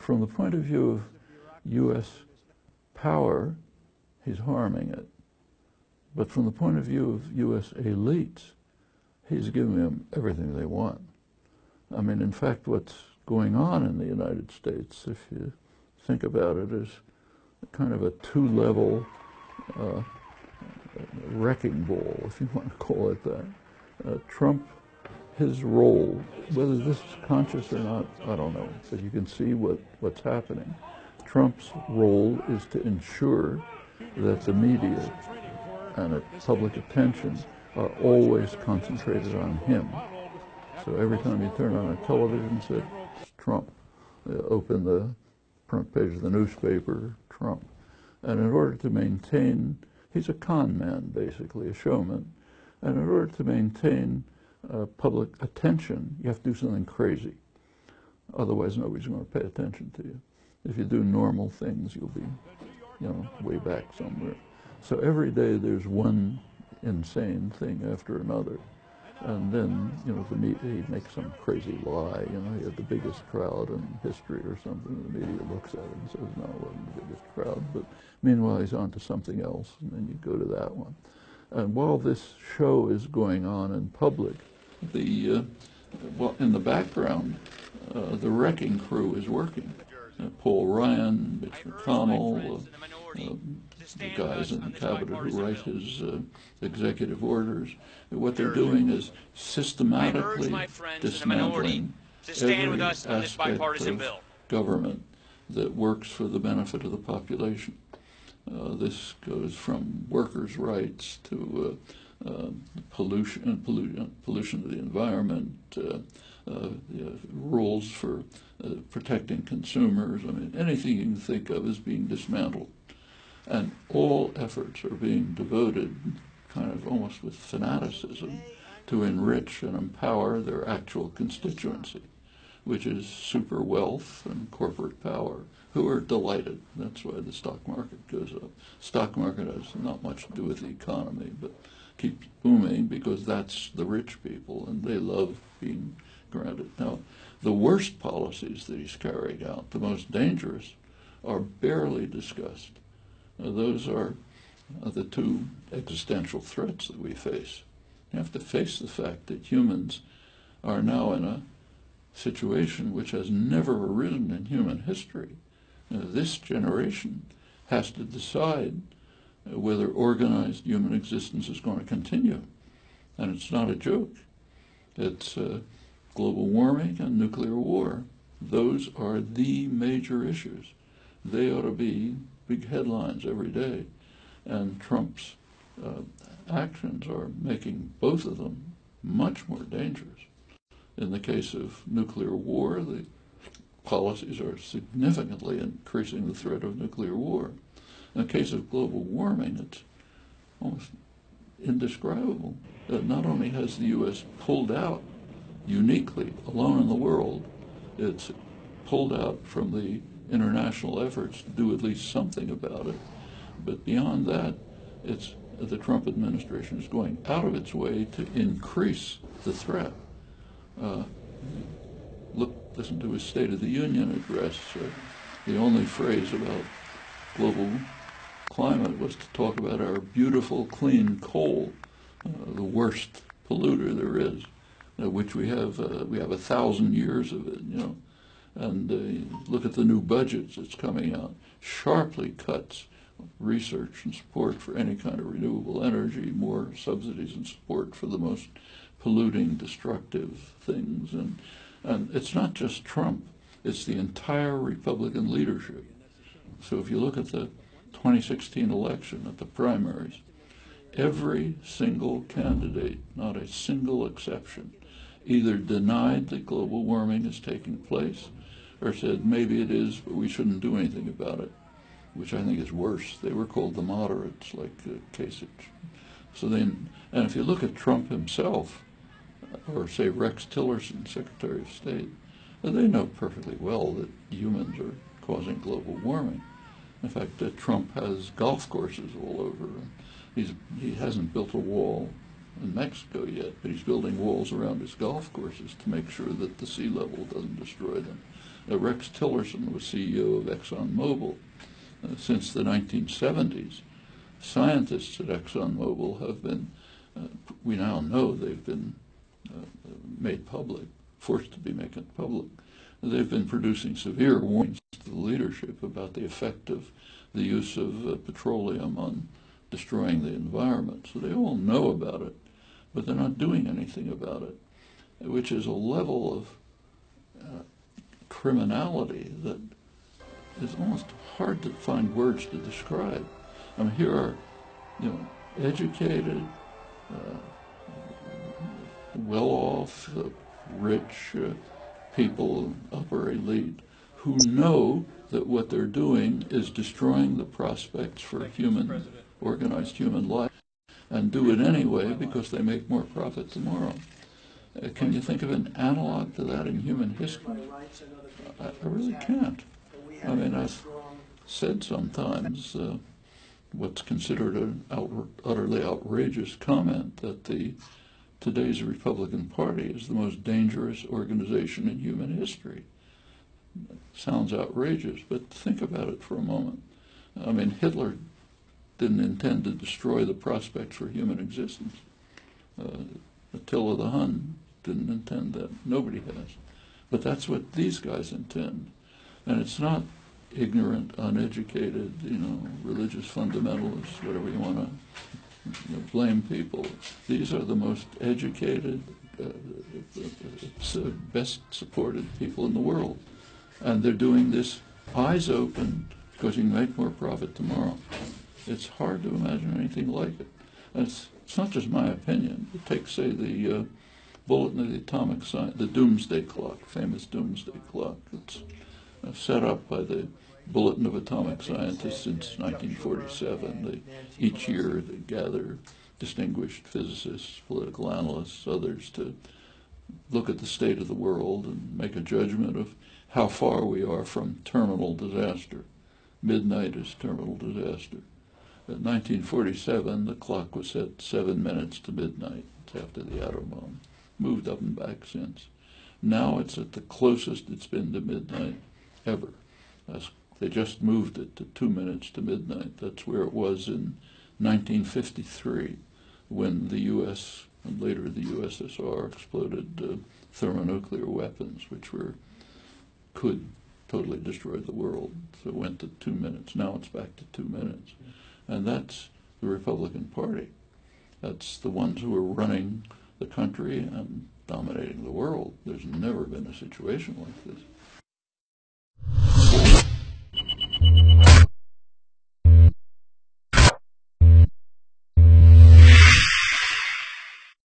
From the point of view of U.S. power, he's harming it. But from the point of view of U.S. elites, he's giving them everything they want. I mean, in fact, what's going on in the United States, if you think about it, is kind of a two-level wrecking ball, if you want to call it that. Trump, his role, whether this is conscious or not, I don't know, but you can see what's happening. Trump's role is to ensure that the media and public attention are always concentrated on him. So every time you turn on a television set, it's Trump. Open the front page of the newspaper, Trump. And in order to maintain, he's a con man, basically, a showman. And in order to maintain public attention, you have to do something crazy. Otherwise, nobody's going to pay attention to you. If you do normal things, you'll be, way back somewhere. So every day there's one insane thing after another. And then, the media, he makes some crazy lie. He had the biggest crowd in history or something. The media looks at it and says, no, it wasn't the biggest crowd. But meanwhile, he's on to something else, and then you go to that one. And while this show is going on in public, in the background, the wrecking crew is working. Paul Ryan, Mitch McConnell, the guys in the cabinet who write his executive orders. What they're doing is systematically dismantling every aspect of government that works for the benefit of the population. This goes from workers' rights to pollution of the environment, rules for protecting consumers. I mean, anything you can think of is being dismantled. And all efforts are being devoted, kind of almost with fanaticism, to enrich and empower their actual constituency, which is super wealth and corporate power, who are delighted. That's why the stock market goes up. Stock market has not much to do with the economy, but keeps booming because that's the rich people, and they love being granted. Now, the worst policies that he's carrying out, the most dangerous, are barely discussed. Those are the two existential threats that we face. You have to face the fact that humans are now in a situation which has never arisen in human history. This generation has to decide whether organized human existence is going to continue. And it's not a joke. It's global warming and nuclear war. Those are the major issues. They ought to be big headlines every day. And Trump's actions are making both of them much more dangerous. In the case of nuclear war, the policies are significantly increasing the threat of nuclear war. In the case of global warming, it's almost indescribable. Not only has the U.S. pulled out uniquely, alone in the world, it's pulled out from the international efforts to do at least something about it. But beyond that, the Trump administration is going out of its way to increase the threat. Listen to his State of the Union address. The only phrase about global climate was to talk about our beautiful, clean coal, the worst polluter there is, which we have 1,000 years of it, And look at the new budgets that's coming out. Sharply cuts research and support for any kind of renewable energy, more subsidies and support for the most polluting, destructive things. And it's not just Trump, it's the entire Republican leadership. So if you look at the 2016 election, at the primaries, every single candidate, not a single exception, either denied that global warming is taking place or said maybe it is, but we shouldn't do anything about it, which I think is worse. They were called the moderates, like Kasich. And if you look at Trump himself, or say Rex Tillerson, Secretary of State, they know perfectly well that humans are causing global warming. In fact, Trump has golf courses all over. He hasn't built a wall in Mexico yet, but he's building walls around his golf courses to make sure that the sea level doesn't destroy them. Rex Tillerson was CEO of ExxonMobil. Since the 1970s, scientists at ExxonMobil have been, we now know they've been made public, forced to be made public. They've been producing severe warnings to the leadership about the effect of the use of petroleum on destroying the environment. So they all know about it, but they're not doing anything about it, which is a level of criminality that is almost hard to find words to describe. I mean, here are, educated, well-off, rich people, upper elite, who know that what they're doing is destroying the prospects for organized human life, and do it anyway because they make more profit tomorrow. Can you think of an analog to that in human history? I really can't. I mean, I've said sometimes what's considered an utterly outrageous comment that today's Republican Party is the most dangerous organization in human history. Sounds outrageous, but think about it for a moment. I mean, Hitler didn't intend to destroy the prospects for human existence. Attila the Hun didn't intend that. Nobody has. But that's what these guys intend. And it's not ignorant, uneducated, religious fundamentalists, whatever you want to blame people. These are the most educated, best supported people in the world. And they're doing this eyes open because you can make more profit tomorrow. It's hard to imagine anything like it. And it's not just my opinion. Take, say, the Bulletin of the Atomic Science, the Doomsday Clock, famous Doomsday Clock. It's set up by the Bulletin of Atomic Scientists since 1947. Each year they gather distinguished physicists, political analysts, others to look at the state of the world and make a judgment of how far we are from terminal disaster. Midnight is terminal disaster. In 1947, the clock was set 7 minutes to midnight. It's after the atom bomb. Moved up and back since. Now it's at the closest it's been to midnight ever. They just moved it to 2 minutes to midnight. That's where it was in 1953, when the U.S. and later the USSR exploded thermonuclear weapons, which could totally destroy the world. So it went to 2 minutes. Now it's back to 2 minutes. And that's the Republican Party. That's the ones who are running the country and dominating the world. There's never been a situation like this.